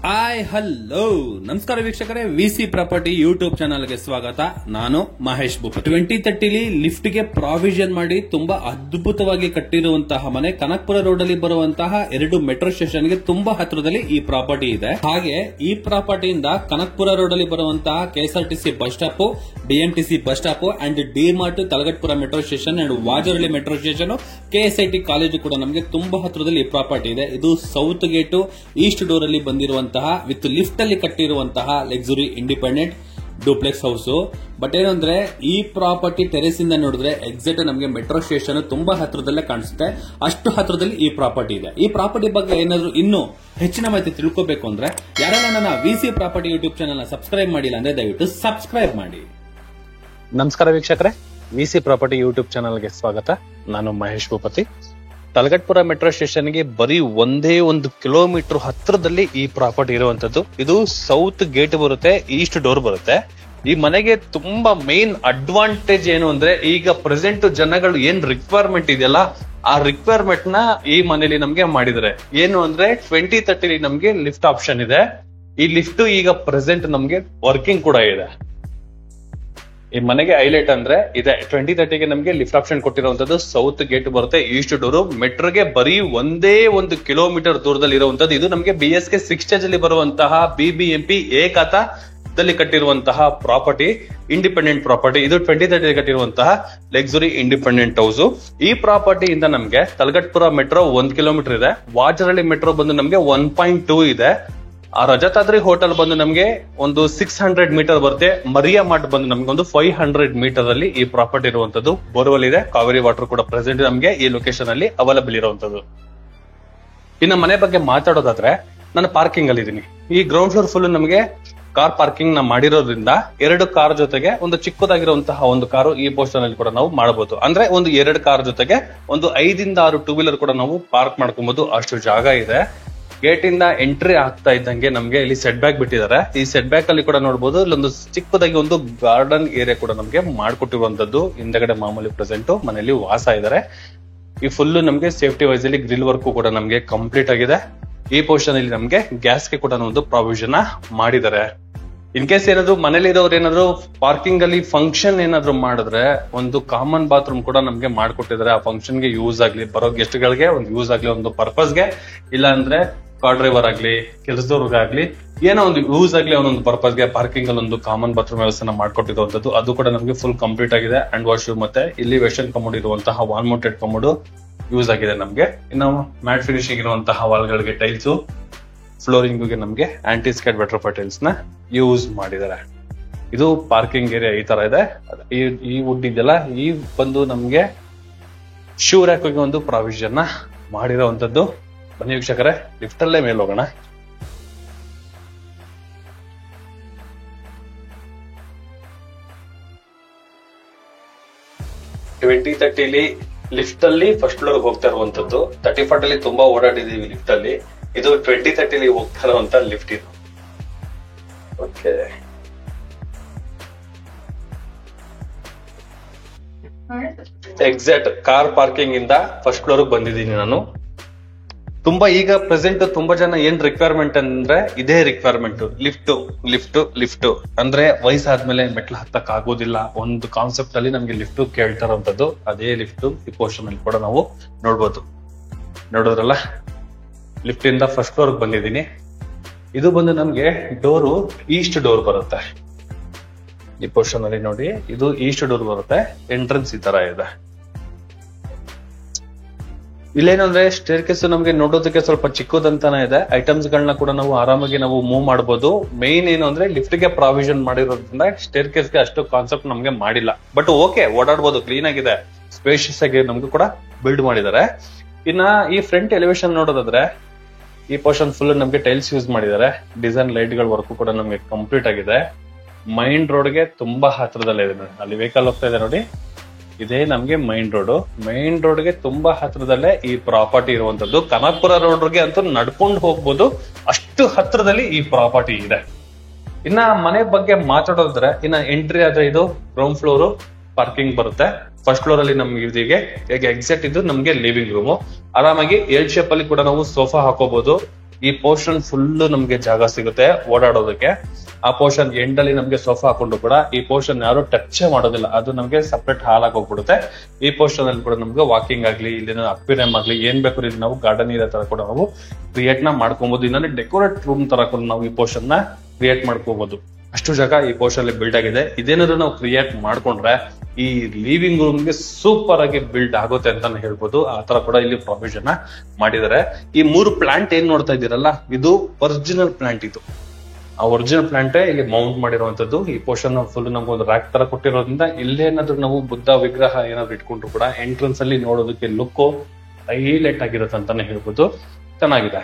Hello ನಮಸ್ಕಾರ ವೀಕ್ಷಕರೇ, VC property YouTube ಚಾನಲ್ಗೆ ಸ್ವಾಗತ. ನಾನು ಮಹೇಶ್ ಭೂಪತಿ. 2030 ಲಿಫ್ಟ್ ಗೆ ಪ್ರಾವಿಷನ್ ಮಾಡಿ ತುಂಬಾ ಅದ್ಭುತವಾಗಿ ಕಟ್ಟಿರುವಂತಹ ಮನೆ ಕನಕಪುರ ರೋಡ್ ಅಲ್ಲಿ ಬರುವಂತಹ 2 ಮೆಟ್ರೋ ಸ್ಟೇಷನ್ ಗೆ ತುಂಬಾ ಹತ್ರದಲ್ಲಿ ಈ ಪ್ರಾಪರ್ಟಿ ಇದೆ. ಹಾಗೆ ಈ ಪ್ರಾಪರ್ಟಿಯಿಂದ ಕನಕಪುರ ರೋಡ್ ಅಲ್ಲಿ ಬರುವಂತಹ KSRTC bus stop, BMTC bus stop and DMart, Talaghattapura metro station and Vajarahalli metro station, KSIT college ಕೂಡ ನಮಗೆ ತುಂಬಾ ಹತ್ರದಲ್ಲಿ ಈ ಪ್ರಾಪರ್ಟಿ ಇದೆ. ಇದು ಸೌತ್ ಗೇಟ್ ಈಸ್ಟ್ ಡೋರ್ ಅಲ್ಲಿ ಬಂದಿರುವಂತಹ ವಿತ್ ಲಿಫ್ಟ್ ಅಲ್ಲಿ ಕಟ್ಟಿರುವಂತಹ luxury independent duplex house. But ಏನಂದ್ರೆ ಈ ಪ್ರಾಪರ್ಟಿ ಟೆರೆಸ್ ಇಂದ ನೋಡಿದ್ರೆ ಎಕ್ಸಾಕ್ಟ್ ನಮಗೆ ಮೆಟ್ರೋ ಸ್ಟೇಷನ್ ತುಂಬಾ ಹತ್ರದಲ್ಲೇ ಕಾಣಿಸುತ್ತೆ. ಅಷ್ಟು ಹತ್ರದಲ್ಲಿ ಈ ಪ್ರಾಪರ್ಟಿ ಇದೆ. ಈ ಪ್ರಾಪರ್ಟಿ ಬಗ್ಗೆ ಏನಾದ್ರು ಇನ್ನೂ ಹೆಚ್ಚಿನ ಮಾಹಿತಿ ತಿಳ್ಕೋಬೇಕು ಅಂದ್ರೆ ಯಾರೆಲ್ಲ ನನ್ನ ವಿಸಿ ಪ್ರಾಪರ್ಟಿ ಯೂಟ್ಯೂಬ್ ಚಾನಲ್ ನ ಸಬ್ಸ್ಕ್ರೈಬ್ ಮಾಡಿಲ್ಲ ಅಂದ್ರೆ ದಯವಿಟ್ಟು ಸಬ್ಸ್ಕ್ರೈಬ್ ಮಾಡಿ. ನಮಸ್ಕಾರ ವೀಕ್ಷಕರೇ, ವಿಸಿ ಪ್ರಾಪರ್ಟಿ ಯೂಟ್ಯೂಬ್ ಚಾನಲ್ಗೆ ಸ್ವಾಗತ. ನಾನು ಮಹೇಶ್ ಭೂಪತಿ. ತಲಗಟ್ಪುರ ಮೆಟ್ರೋ ಸ್ಟೇಷನ್ಗೆ ಬರೀ ಒಂದೇ 1 ಕಿಲೋಮೀಟರ್ ಹತ್ರದಲ್ಲಿ ಈ ಪ್ರಾಪರ್ಟಿ ಇರುವಂತದ್ದು. ಇದು ಸೌತ್ ಗೇಟ್ ಬರುತ್ತೆ, ಈಸ್ಟ್ ಡೋರ್ ಬರುತ್ತೆ. ಈ ಮನೆಗೆ ತುಂಬಾ ಮೇನ್ ಅಡ್ವಾಂಟೇಜ್ ಏನು ಅಂದ್ರೆ, ಈಗ ಪ್ರೆಸೆಂಟ್ ಜನಗಳು ಏನ್ ರಿಕ್ವೈರ್ಮೆಂಟ್ ಇದೆಯಲ್ಲ, ಆ ರಿಕ್ವೈರ್ಮೆಂಟ್ ನ ಈ ಮನೇಲಿ ನಮ್ಗೆ ಮಾಡಿದ್ರೆ ಏನು ಅಂದ್ರೆ 2030 ನಮ್ಗೆ ಲಿಫ್ಟ್ ಆಪ್ಷನ್ ಇದೆ. ಈ ಲಿಫ್ಟ್ ಈಗ ಪ್ರೆಸೆಂಟ್ ನಮ್ಗೆ ವರ್ಕಿಂಗ್ ಕೂಡ ಇದೆ. ಈ ಮನೆಗೆ ಹೈಲೈಟ್ ಅಂದ್ರೆ ಇದೆ 2030 ನಮ್ಗೆ ಲಿಫ್ಟ್ ಆಪ್ಷನ್ ಕೊಟ್ಟಿರುವಂತದ್ದು. ಸೌತ್ ಗೇಟ್ ಬರುತ್ತೆ, ಈಸ್ಟ್ ಡೋರ್. ಮೆಟ್ರೋಗೆ ಬರೀ ಒಂದೇ 1 ಕಿಲೋಮೀಟರ್ ದೂರದಲ್ಲಿ ಇರುವಂತದ್ದು. ಇದು ನಮ್ಗೆ BSK 6 ಸ್ಟೇಜ್ ಅಲ್ಲಿ ಬರುವಂತಹ BBMP ಎ ಖಾತಾದಲ್ಲಿ ಕಟ್ಟಿರುವಂತಹ ಪ್ರಾಪರ್ಟಿ, ಇಂಡಿಪೆಂಡೆಂಟ್ ಪ್ರಾಪರ್ಟಿ. ಇದು 2030 ಕಟ್ಟಿರುವಂತಹ ಲಕ್ಸುರಿ ಇಂಡಿಪೆಂಡೆಂಟ್ ಹೌಸ್. ಈ ಪ್ರಾಪರ್ಟಿಯಿಂದ ನಮ್ಗೆ ತಲಗಟ್ಪುರ ಮೆಟ್ರೋ 1 ಕಿಲೋಮೀಟರ್ ಇದೆ. ವಾಜರಳ್ಳಿ ಮೆಟ್ರೋ ಬಂದು ನಮ್ಗೆ 1.2 ಇದೆ. ಆ ರಜತಾದ್ರಿ ಹೋಟೆಲ್ ಬಂದು ನಮ್ಗೆ ಒಂದು 600 ಮೀಟರ್ ಬರುತ್ತೆ. ಮರಿಯಾ ಮಾರ್ಟ್ ಬಂದು ನಮ್ಗೆ ಒಂದು 500 ಮೀಟರ್ ಅಲ್ಲಿ ಈ ಪ್ರಾಪರ್ಟಿ ಇರುವಂತದ್ದು. ಬೋರ್ವೆಲ್ ಇದೆ, ಕಾವೇರಿ ವಾಟರ್ ಕೂಡ ಪ್ರೆಸೆಂಟ್ ನಮ್ಗೆ ಈ ಲೊಕೇಶನ್ ಅಲ್ಲಿ ಅವೈಲಬಲ್ ಇರುವಂತದ್ದು. ಇನ್ನು ಮನೆ ಬಗ್ಗೆ ಮಾತಾಡೋದಾದ್ರೆ, ನಾನು ಪಾರ್ಕಿಂಗ್ ಅಲ್ಲಿ ಇದೀನಿ. ಈ ಗ್ರೌಂಡ್ ಫ್ಲೋರ್ ಫುಲ್ ನಮಗೆ ಕಾರ್ ಪಾರ್ಕಿಂಗ್ ನ ಮಾಡಿರೋದ್ರಿಂದ 2 ಕಾರ್ ಜೊತೆಗೆ ಒಂದು ಚಿಕ್ಕದಾಗಿರುವಂತಹ ಒಂದು ಕಾರು ಈ ಪೋರ್ಷನ್ ಅಲ್ಲಿ ಕೂಡ ನಾವು ಮಾಡಬಹುದು. ಅಂದ್ರೆ ಒಂದು 2 ಕಾರ್ ಜೊತೆಗೆ ಒಂದು 5 ಇಂದ 6 ಟೂ ವೀಲರ್ ಕೂಡ ನಾವು ಪಾರ್ಕ್ ಮಾಡ್ಕೊಬಹುದು. ಅಷ್ಟು ಜಾಗ ಇದೆ. ಗೇಟ್ ಇಂದ ಎಂಟ್ರಿ ಆಗ್ತಾ ಇದ್ದಂಗೆ ನಮ್ಗೆ ಇಲ್ಲಿ ಸೆಟ್ ಬ್ಯಾಕ್ ಬಿಟ್ಟಿದ್ದಾರೆ. ಈ ಸೆಟ್ ಬ್ಯಾಕ್ ಅಲ್ಲಿ ಕೂಡ ನೋಡಬಹುದು, ಇಲ್ಲೊಂದು ಚಿಕ್ಕದಾಗಿ ಒಂದು ಗಾರ್ಡನ್ ಏರಿಯಾ ಕೂಡ ನಮ್ಗೆ ಮಾಡ್ಕೊಟ್ಟಿರುವಂತದ್ದು. ಹಿಂದಗಡೆ ಮಾಮೂಲಿ ಪ್ರೆಸೆಂಟ್ ಮನೆಯಲ್ಲಿ ವಾಸ ಇದ್ದಾರೆ. ಈ ಫುಲ್ ನಮ್ಗೆ ಸೇಫ್ಟಿ ವೈಸ್ ಅಲ್ಲಿ ಗ್ರಿಲ್ ವರ್ಕ್ ಕೂಡ ನಮ್ಗೆ ಕಂಪ್ಲೀಟ್ ಆಗಿದೆ. ಈ ಪೋರ್ಷನ್ ಅಲ್ಲಿ ನಮ್ಗೆ ಗ್ಯಾಸ್ಗೆ ಕೂಡ ಒಂದು ಪ್ರಾವಿಷನ್ ಮಾಡಿದ್ದಾರೆ. ಇನ್ ಕೇಸ್ ಏನಾದ್ರು ಮನೇಲಿ ಇರೋರು ಏನಾದ್ರು ಪಾರ್ಕಿಂಗ್ ಅಲ್ಲಿ ಫಂಕ್ಷನ್ ಏನಾದ್ರು ಮಾಡಿದ್ರೆ ಒಂದು ಕಾಮನ್ ಬಾತ್ರೂಮ್ ಕೂಡ ನಮ್ಗೆ ಮಾಡ್ಕೊಟ್ಟಿದ್ದಾರೆ. ಆ ಫಂಕ್ಷನ್ ಗೆ ಯೂಸ್ ಆಗ್ಲಿ, ಬರೋ ಗೆಸ್ಟ್ ಗಳಿಗೆ ಒಂದು ಯೂಸ್ ಆಗ್ಲಿ, ಒಂದು ಪರ್ಪಸ್ಗೆ, ಇಲ್ಲ ಅಂದ್ರೆ ಕಾರ್ ಡ್ರೈವರ್ ಆಗ್ಲಿ, ಕೆಲಸದವ್ರಿಗಾಗ್ಲಿ, ಏನೋ ಒಂದು ಯೂಸ್ ಆಗ್ಲಿ, ಒಂದೊಂದು ಪರ್ಪಸ್ಗೆ ಪಾರ್ಕಿಂಗ್ ಅಲ್ಲಿ ಒಂದು ಕಾಮನ್ ಬಾತ್ರೂಮ್ ವ್ಯವಸ್ಥೆ ಮಾಡ್ಕೊಟ್ಟಿರುವಂತದ್ದು. ಅದು ಕೂಡ ನಮ್ಗೆ ಫುಲ್ ಕಂಪ್ಲೀಟ್ ಆಗಿದೆ. ಅಂಡ್ ವಾಶ್ರೂಮ್ ಮತ್ತೆ ಇಲ್ಲಿ ವೆಸ್ಟರ್ನ್ ಕಮೋಡ್ ಇರುವಂತಹ ವಾಲ್ ಮೌಂಟೆಡ್ ಕಮೋಡ್ ಯೂಸ್ ಆಗಿದೆ ನಮ್ಗೆ. ಇನ್ನು ಮ್ಯಾಟ್ ಫಿನಿಶಿಂಗ್ ಇರುವಂತಹ ವಾಲ್ ಗಳಿಗೆ ಟೈಲ್ಸ್, ಫ್ಲೋರಿಂಗ್ ಗೆ ನಮ್ಗೆ ಆಂಟಿ ಸ್ಕೈಡ್ ಬಟರ್ಫ್ಲೈ ಟೈಲ್ಸ್ ನ ಯೂಸ್ ಮಾಡಿದ್ದಾರೆ. ಇದು ಪಾರ್ಕಿಂಗ್ ಏರಿಯಾ ಈ ತರ ಇದೆ. ಈ ವುಡ್ ಇದೆಲ್ಲ ಈ ಬಂದು ನಮ್ಗೆ ಶೂ ರ್ಯಾಕ್ ಗೆ ಒಂದು ಪ್ರಾವಿಷನ್ ಮಾಡಿರೋವಂಥದ್ದು. ಬನ್ನಿ ವೀಕ್ಷಕರೇ, ಲಿಫ್ಟ್ ಅಲ್ಲೇ ಮೇಲೆ ಹೋಗೋಣ. ಲಿಫ್ಟ್ ಅಲ್ಲಿ ಫಸ್ಟ್ ಫ್ಲೋರ್ ಹೋಗ್ತಾ ಇರುವಂತದ್ದು. 34 ಅಲ್ಲಿ ತುಂಬಾ ಓಡಾಡಿದೀವಿ ಲಿಫ್ಟ್ ಅಲ್ಲಿ. ಇದು 2030 ಹೋಗ್ತಾ ಇರುವಂತ ಲಿಫ್ಟ್ ಇದು. ಓಕೆ, ಎಕ್ಸಾಕ್ಟ್ ಕಾರ್ ಪಾರ್ಕಿಂಗ್ ಇಂದ ಫಸ್ಟ್ ಫ್ಲೋರ್ ಬಂದಿದ್ದೀನಿ ನಾನು. ತುಂಬಾ ಈಗ ಪ್ರೆಸೆಂಟ್ ತುಂಬಾ ಜನ ಏನ್ ರಿಕ್ವೈರ್ಮೆಂಟ್ ಅಂದ್ರೆ ಇದೇ ರಿಕ್ವೈರ್ಮೆಂಟ್, ಲಿಫ್ಟ್ ಲಿಫ್ಟ್ ಲಿಫ್ಟ್ ಅಂದ್ರೆ ವಯಸ್ಸಾದ್ಮೇಲೆ ಮೆಟ್ಲು ಹತ್ತಕ್ ಆಗೋದಿಲ್ಲ. ಒಂದು ಕಾನ್ಸೆಪ್ಟ್ ಅಲ್ಲಿ ನಮ್ಗೆ ಲಿಫ್ಟ್ ಕೇಳ್ತಾ ಇರುವಂತದ್ದು. ಅದೇ ಲಿಫ್ಟ್ ಈ ಪೋರ್ಷನ್ ಅಲ್ಲಿ ಕೂಡ ನಾವು ನೋಡ್ಬೋದು. ನೋಡೋದ್ರಲ್ಲ, ಲಿಫ್ಟ್ ಇಂದ ಫಸ್ಟ್ ಫ್ಲೋರ್ ಬಂದಿದ್ದೀನಿ. ಇದು ಬಂದು ನಮ್ಗೆ ಡೋರು ಈಸ್ಟ್ ಡೋರ್ ಬರುತ್ತೆ. ಈ ಪೋರ್ಷನ್ ಅಲ್ಲಿ ನೋಡಿ, ಇದು ಈಸ್ಟ್ ಡೋರ್ ಬರುತ್ತೆ. ಎಂಟ್ರೆನ್ಸ್ ಈ ತರ ಇದೆ. ಇಲ್ಲೇನಂದ್ರೆ ಸ್ಟೇರ್ ಕೇಸ್ ನಮ್ಗೆ ನೋಡೋದಕ್ಕೆ ಸ್ವಲ್ಪ ಚಿಕ್ಕದಂತಾನೆ ಇದೆ. ಐಟಮ್ಸ್ ಗಳನ್ನ ಕೂಡ ನಾವು ಆರಾಮಾಗಿ ನಾವು ಮೂವ್ ಮಾಡಬಹುದು. ಮೇನ್ ಏನು ಅಂದ್ರೆ ಲಿಫ್ಟ್ ಗೆ ಪ್ರಾವಿಷನ್ ಮಾಡಿರೋದ್ರಿಂದ ಸ್ಟೇರ್ ಕೇಸ್ ಗೆ ಅಷ್ಟು ಕಾನ್ಸೆಪ್ಟ್ ನಮ್ಗೆ ಮಾಡಿಲ್ಲ. ಬಟ್ ಓಕೆ, ಓಡಾಡಬಹುದು, ಕ್ಲೀನ್ ಆಗಿದೆ, ಸ್ಪೇಷಿಯಸ್ ಆಗಿ ನಮ್ಗೆ ಕೂಡ ಬಿಲ್ಡ್ ಮಾಡಿದ್ದಾರೆ. ಇನ್ನ ಈ ಫ್ರಂಟ್ ಎಲಿವೇಶನ್ ನೋಡೋದಾದ್ರೆ, ಈ ಪೋರ್ಷನ್ ಫುಲ್ ನಮ್ಗೆ ಟೈಲ್ಸ್ ಯೂಸ್ ಮಾಡಿದ್ದಾರೆ. ಡಿಸೈನ್ ಲೈಟ್ ಗಳ ವರ್ಕ್ ಕೂಡ ನಮ್ಗೆ ಕಂಪ್ಲೀಟ್ ಆಗಿದೆ. ಮೈನ್ ರೋಡ್ ಗೆ ತುಂಬಾ ಹತ್ರದಲ್ಲೇ ಇದೆ ನೋಡಿ. ಅಲ್ಲಿ ವೆಹಿಕಲ್ ಹೋಗ್ತಾ ಇದೆ ನೋಡಿ, ಇದೇ ನಮ್ಗೆ ಮೈನ್ ರೋಡ್. ಮೈನ್ ರೋಡ್ ಗೆ ತುಂಬಾ ಹತ್ರದಲ್ಲೇ ಈ ಪ್ರಾಪರ್ಟಿ ಇರುವಂತದ್ದು. ಕನಕಪುರ ರೋಡ್ಗೆ ಅಂತೂ ನಡ್ಕೊಂಡು ಹೋಗ್ಬೋದು, ಅಷ್ಟು ಹತ್ರದಲ್ಲಿ ಈ ಪ್ರಾಪರ್ಟಿ ಇದೆ. ಇನ್ನ ಮನೆ ಬಗ್ಗೆ ಮಾತಾಡೋದ್ರೆ, ಇನ್ನ ಎಂಟ್ರಿ ಆದ್ರೆ ಇದು ಗ್ರೌಂಡ್ ಫ್ಲೋರ್ ಪಾರ್ಕಿಂಗ್ ಬರುತ್ತೆ. ಫಸ್ಟ್ ಫ್ಲೋರ್ ಅಲ್ಲಿ ನಮ್ಗೆ ಇದೀಗೆ ಎಕ್ಸಾಕ್ಟ್ ಇದು ನಮ್ಗೆ ಲಿವಿಂಗ್ ರೂಮ್. ಆರಾಮಾಗಿ ಎಲ್ ಶೇಪ್ ಅಲ್ಲಿ ಕೂಡ ನಾವು ಸೋಫಾ ಹಾಕೋಬಹುದು. ಈ ಪೋರ್ಷನ್ ಫುಲ್ ನಮ್ಗೆ ಜಾಗ ಸಿಗುತ್ತೆ ಓಡಾಡೋದಕ್ಕೆ. ಆ ಪೋರ್ಷನ್ ಎಂಡ್ ಅಲ್ಲಿ ನಮ್ಗೆ ಸೋಫಾ ಹಾಕೊಂಡು ಕೂಡ ಈ ಪೋರ್ಷನ್ ಯಾರು ಟಚ್ ಮಾಡೋದಿಲ್ಲ, ಅದು ನಮ್ಗೆ ಸಪರೇಟ್ ಹಾಲ್ ಆಗಿ ಹೋಗ್ಬಿಡುತ್ತೆ. ಈ ಪೋರ್ಷನ್ ಅಲ್ಲಿ ಕೂಡ ನಮ್ಗೆ ವಾಕಿಂಗ್ ಆಗ್ಲಿ, ಇಲ್ಲಿನ ಅಕ್ವೇರಿಯಂ ಆಗ್ಲಿ, ಏನ್ ಬೇಕು ಇಲ್ಲಿ ನಾವು ಗಾರ್ಡನ್ ಇರೋ ತರ ಕೂಡ ನಾವು ಕ್ರಿಯೇಟ್ ನ ಮಾಡ್ಕೊಬಹುದು. ಇನ್ನೊಂದು ಡೆಕೋರೇಟ್ ರೂಮ್ ತರ ಕೂಡ ನಾವು ಈ ಪೋರ್ಷನ್ ನ ಕ್ರಿಯೇಟ್ ಮಾಡ್ಕೋಬಹುದು. ಅಷ್ಟು ಜಾಗ ಈ ಪೋರ್ಷನ್ ಅಲ್ಲಿ ಬಿಲ್ಡ್ ಆಗಿದೆ. ಇದೇನಾದ್ರು ನಾವು ಕ್ರಿಯೇಟ್ ಮಾಡ್ಕೊಂಡ್ರೆ ಈ ಲಿವಿಂಗ್ ರೂಮ್ ಗೆ ಸೂಪರ್ ಆಗಿ ಬಿಲ್ಡ್ ಆಗುತ್ತೆ ಅಂತಾನೆ ಹೇಳ್ಬೋದು. ಆ ತರ ಕೂಡ ಇಲ್ಲಿ ಪ್ರೊವಿಷನ್ ಮಾಡಿದ್ದಾರೆ. ಈ 3 ಪ್ಲಾಂಟ್ ಏನ್ ನೋಡ್ತಾ ಇದ್ದೀರಲ್ಲ, ಇದು ಒರಿಜಿನಲ್ ಪ್ಲಾಂಟ್. ಇದು ಆ ಒರಿಜಿನಲ್ ಪ್ಲಾಂಟ್ ಇಲ್ಲಿ ಮೌಂಟ್ ಮಾಡಿರುವಂತದ್ದು. ಈ ಪೋರ್ಷನ್ ಫುಲ್ ನಮ್ಗೆ ಒಂದು ರ್ಯಾಕ್ ತರ ಕೊಟ್ಟಿರೋದ್ರಿಂದ ಇಲ್ಲೇನಾದ್ರೂ ನಾವು ಬುದ್ಧ ವಿಗ್ರಹ ಏನಾದ್ರು ಇಟ್ಕೊಂಡ್ರು ಕೂಡ ಎಂಟ್ರೆನ್ಸ್ ಅಲ್ಲಿ ನೋಡೋದಕ್ಕೆ ಲುಕ್ ಹೈಲೈಟ್ ಆಗಿರುತ್ತೆ ಅಂತಾನೆ ಹೇಳ್ಬೋದು. ಚೆನ್ನಾಗಿದೆ.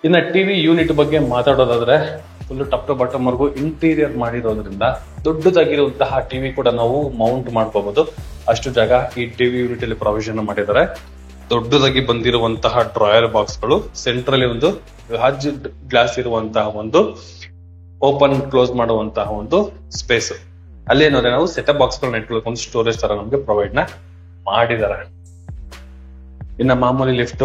ಇನ್ನ ಟಿವಿ ಯೂನಿಟ್ ಬಗ್ಗೆ ಮಾತಾಡೋದಾದ್ರೆ ಫುಲ್ ಟಾಪ್ ಟು ಬಾಟಮ್ ವರ್ಗು ಇಂಟೀರಿಯರ್ ಮಾಡಿರೋದ್ರಿಂದ ದೊಡ್ಡದಾಗಿರುವಂತಹ ಟಿವಿ ಕೂಡ ನಾವು ಮೌಂಟ್ ಮಾಡ್ಕೋಬಹುದು. ಅಷ್ಟು ಜಾಗ ಈ ಟಿವಿ ಯೂನಿಟ್ ಅಲ್ಲಿ ಪ್ರಾವಿಷನ್ ಮಾಡಿದ್ದಾರೆ. ದೊಡ್ಡದಾಗಿ ಬಂದಿರುವಂತಹ ಡ್ರಾಯರ್ ಬಾಕ್ಸ್ ಗಳು, ಸೆಂಟ್ರಲ್ಲಿ ಒಂದು ಹಜ್ ಗ್ಲಾಸ್ ಇರುವಂತಹ ಒಂದು ಓಪನ್ ಕ್ಲೋಸ್ ಮಾಡುವಂತಹ ಒಂದು ಸ್ಪೇಸ್. ಅಲ್ಲೇನಂದ್ರೆ ನಾವು ಸೆಟಪ್ ಬಾಕ್ಸ್ ಗಳನ್ನ ಇಟ್ಕೊಳ್ಳೋಕೆ ಒಂದು ಸ್ಟೋರೇಜ್ ತರ ನಮ್ಗೆ ಪ್ರೊವೈಡ್ ನ ಮಾಡಿದ್ದಾರೆ. ಇನ್ನ ಮಾಮೂಲಿ ಲಿಫ್ಟ್